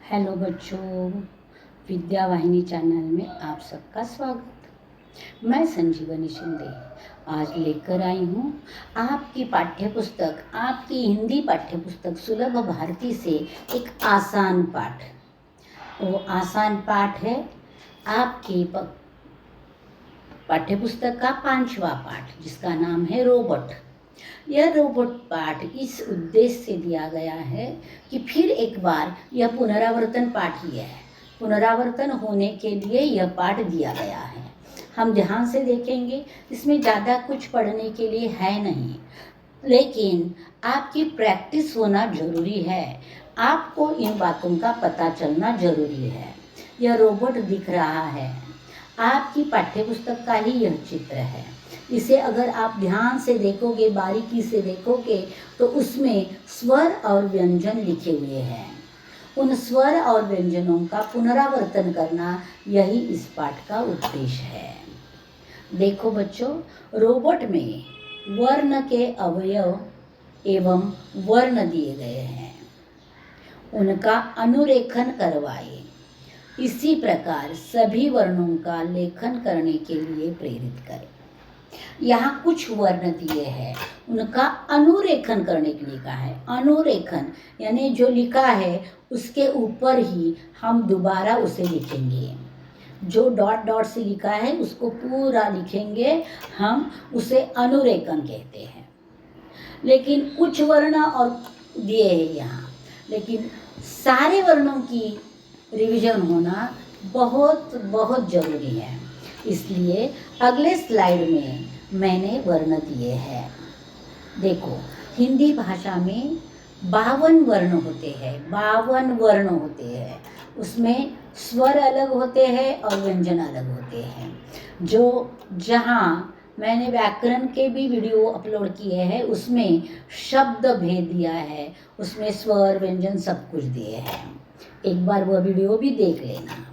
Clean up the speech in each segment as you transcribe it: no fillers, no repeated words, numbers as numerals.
Hello बच्चों, विद्या वाहिनी channel में आप सबका स्वागत। मैं संजीवनी शिंदे आज लेकर आई हूँ आपकी पाठ्यपुस्तक, आपकी हिंदी पाठ्यपुस्तक सुलभ भारती से एक आसान पाठ। वो आसान पाठ है आपकी पाठ्यपुस्तक का 5वां पाठ, जिसका नाम है रोबोट। यह रोबोट पाठ इस उद्देश्य से दिया गया है कि फिर एक बार यह पुनरावर्तन पाठ ही है। पुनरावर्तन होने के लिए यह पाठ दिया गया है। हम ध्यान से देखेंगे, इसमें ज़्यादा कुछ पढ़ने के लिए है नहीं, लेकिन आपकी प्रैक्टिस होना जरूरी है। आपको इन बातों का पता चलना जरूरी है। यह रोबोट दिख रहा है, आपकी पाठ्यपुस्तक का ही यह चित्र है। इसे अगर आप ध्यान से देखोगे, बारीकी से देखोगे, तो उसमें स्वर और व्यंजन लिखे हुए हैं। उन स्वर और व्यंजनों का पुनरावर्तन करना, यही इस पाठ का उद्देश्य है। देखो बच्चों, रोबोट में वर्ण के अवयव एवं वर्ण दिए गए हैं, उनका अनुरेखन करवाए। इसी प्रकार सभी वर्णों का लेखन करने के लिए प्रेरित करें। यहाँ कुछ वर्ण दिए हैं, उनका अनुरेखन करने के लिए कहा है। अनुरेखन यानी जो लिखा है उसके ऊपर ही हम दोबारा उसे लिखेंगे। जो डॉट डॉट से लिखा है उसको पूरा लिखेंगे, हम उसे अनुरेखन कहते हैं। लेकिन कुछ वर्ण और दिए हैं यहाँ, लेकिन सारे वर्णों की रिवीजन होना बहुत बहुत ज़रूरी है। इसलिए अगले स्लाइड में मैंने वर्ण दिए हैं। देखो, हिंदी भाषा में 52 वर्ण होते हैं। 52 वर्ण होते हैं, उसमें स्वर अलग होते हैं और व्यंजन अलग होते हैं। जहाँ मैंने व्याकरण के भी वीडियो अपलोड किए हैं, उसमें शब्द भेद दिया है, उसमें स्वर व्यंजन सब कुछ दिए हैं। एक बार वह वीडियो भी देख लेना।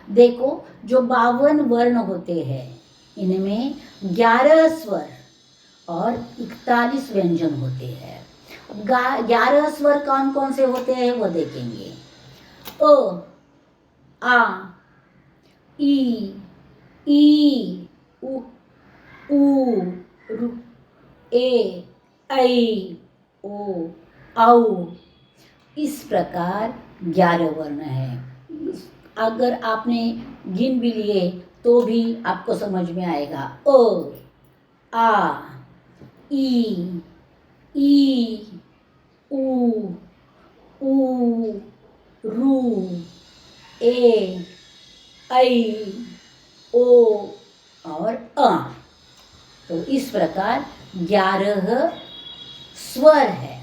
देखो, जो 52 वर्ण होते हैं, इनमें 11 स्वर और 41 व्यंजन होते हैं। 11 स्वर कौन कौन से होते हैं वो देखेंगे। अ, आ, ई, उ, रू, ए, ऐ, ओ, औ। इस प्रकार 11 वर्ण हैं। अगर आपने गिन भी लिए तो भी आपको समझ में आएगा। अ, आ, ई, उ, रू, ए, ऐ, ओ और अ। तो इस प्रकार 11 स्वर है।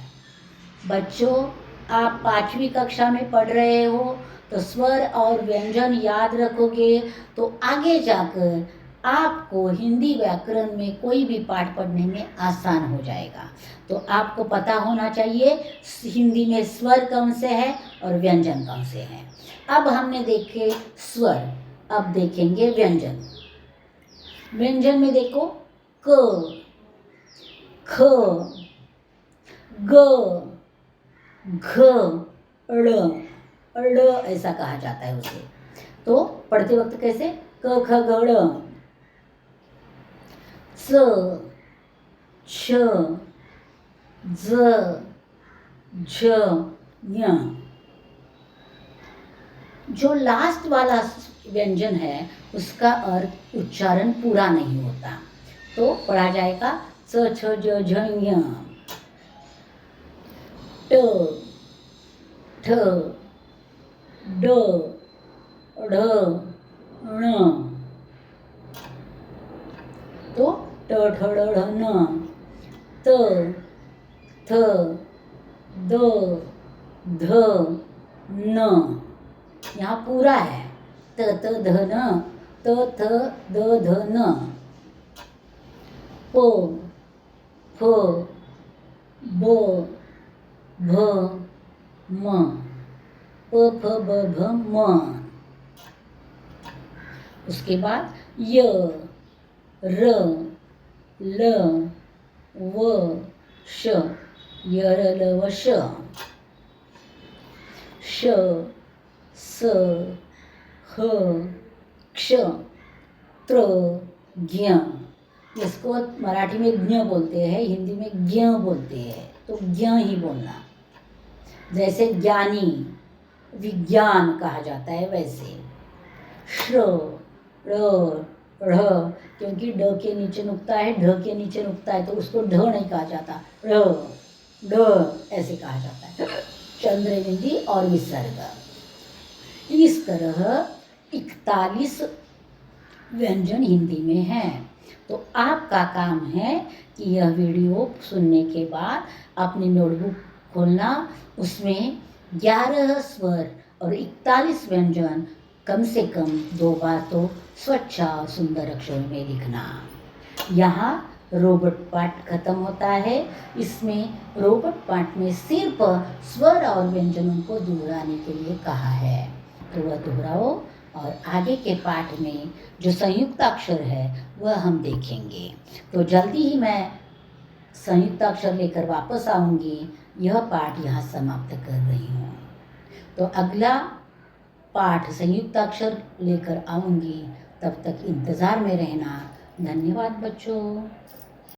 बच्चों, आप 5वीं कक्षा में पढ़ रहे हो, तो स्वर और व्यंजन याद रखोगे तो आगे जाकर आपको हिंदी व्याकरण में कोई भी पाठ पढ़ने में आसान हो जाएगा। तो आपको पता होना चाहिए हिंदी में स्वर कौन से हैं और व्यंजन कौन से हैं। अब हमने देखे स्वर, अब देखेंगे व्यंजन। व्यंजन में देखो, क, ख, ग, घ, ड़ ऐसा कहा जाता है उसे। तो पढ़ते वक्त कैसे, क ख ग ड़, च, छ, ज, झ, ञ। जो लास्ट वाला व्यंजन है उसका उच्चारण पूरा नहीं होता, तो पढ़ा जाएगा च, छ, ज, झ, ञ। ट, ठ, ड, ढ, ण। तो ट, ठ, ड, ढ, ण। त, थ, द, ध, न। यहाँ पूरा है। त, थ, ध, न, त, थ, द, ध, न। प, फ, ब, भ, म। प, फ, ब, भ, म। उसके बाद य, र, ल, व, श। य, र, ल, व, श। श, स, ह, क्ष, त्र, ज्ञ। इसको मराठी में ज्ञ बोलते हैं, हिंदी में ज्ञ बोलते हैं, तो ज्ञ ही बोलना। जैसे ज्ञानी विज्ञान कहा जाता है, वैसे श्र, र, ढ़, क्योंकि ड के नीचे नुक्ता है, ढ के नीचे नुक्ता है, तो उसको ढ नहीं कहा जाता, र, ड ऐसे कहा जाता है। चंद्र बिंदी और विसर्ग। इस तरह 41 व्यंजन हिंदी में हैं। तो आपका काम है कि यह वीडियो सुनने के बाद अपनी नोटबुक खोलना, उसमें 11 स्वर और 41 व्यंजन कम से कम 2 बार तो स्वच्छ और सुंदर अक्षरों में लिखना। यहाँ रोबोट पाठ खत्म होता है। इसमें रोबोट पाठ में सिर्फ स्वर और व्यंजनों को दोहराने के लिए कहा है, तो वह दोहराओ। और आगे के पाठ में जो संयुक्त अक्षर है वह हम देखेंगे। तो जल्दी ही मैं संयुक्त अक्षर लेकर वापस आऊँगी। यह पाठ यहाँ समाप्त कर रही हूँ। तो अगला पाठ संयुक्त अक्षर लेकर आऊँगी, तब तक इंतज़ार में रहना। धन्यवाद बच्चों।